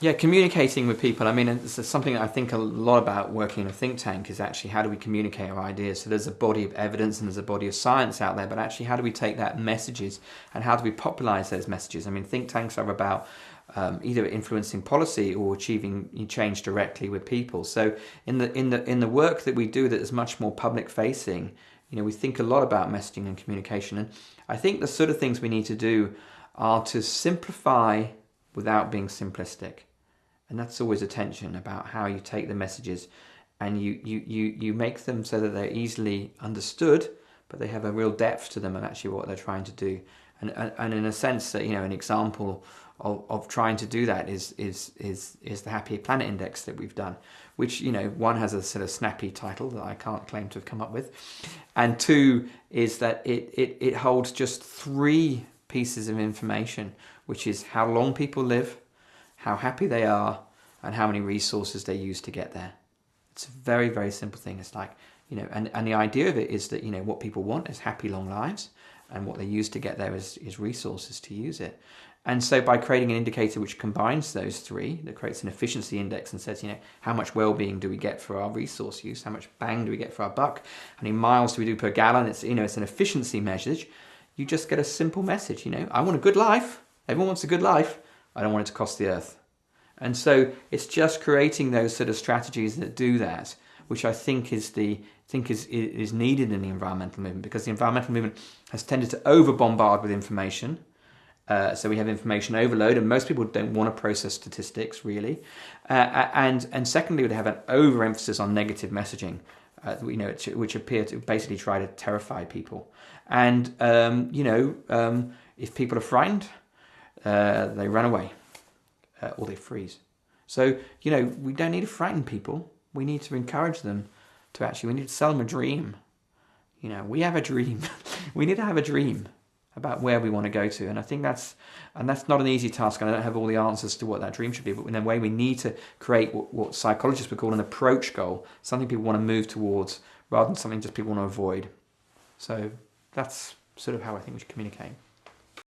Yeah, communicating with people. I mean, it's something that I think a lot about working in a think tank is actually how do we communicate our ideas? So there's a body of evidence and there's a body of science out there, but actually how do we take that messages and how do we popularize those messages? I mean, think tanks are about either influencing policy or achieving change directly with people. So in the work that we do that is much more public facing, we think a lot about messaging and communication. And I think the sort of things we need to do are to simplify without being simplistic. And that's always a tension about how you take the messages and you make them so that they're easily understood, but they have a real depth to them and actually what they're trying to do. And in a sense that, an example of trying to do that is the Happier Planet Index that we've done, which, one has a sort of snappy title that I can't claim to have come up with. And two is that it holds just 3 pieces of information, which is how long people live, how happy they are, and how many resources they use to get there. It's a very, very simple thing. It's like, and the idea of it is that, what people want is happy, long lives, and what they use to get there is resources to use it. And so by creating an indicator which combines those 3, that creates an efficiency index and says, how much well-being do we get for our resource use? How much bang do we get for our buck? How many miles do we do per gallon? It's, it's an efficiency measure. You just get a simple message, I want a good life. Everyone wants a good life. I don't want it to cost the earth. And so it's just creating those sort of strategies that do that, which I think is needed in the environmental movement, because the environmental movement has tended to over-bombard with information. So we have information overload, and most people don't want to process statistics, really. And secondly, we have an overemphasis on negative messaging, which appear to basically try to terrify people. And, if people are frightened, they run away. Or they freeze. So, we don't need to frighten people. We need to encourage them we need to sell them a dream. We have a dream. We need to have a dream about where we want to go to. And I think that's not an easy task. And I don't have all the answers to what that dream should be. But in a way, we need to create what psychologists would call an approach goal, something people want to move towards rather than something just people want to avoid. So that's sort of how I think we should communicate.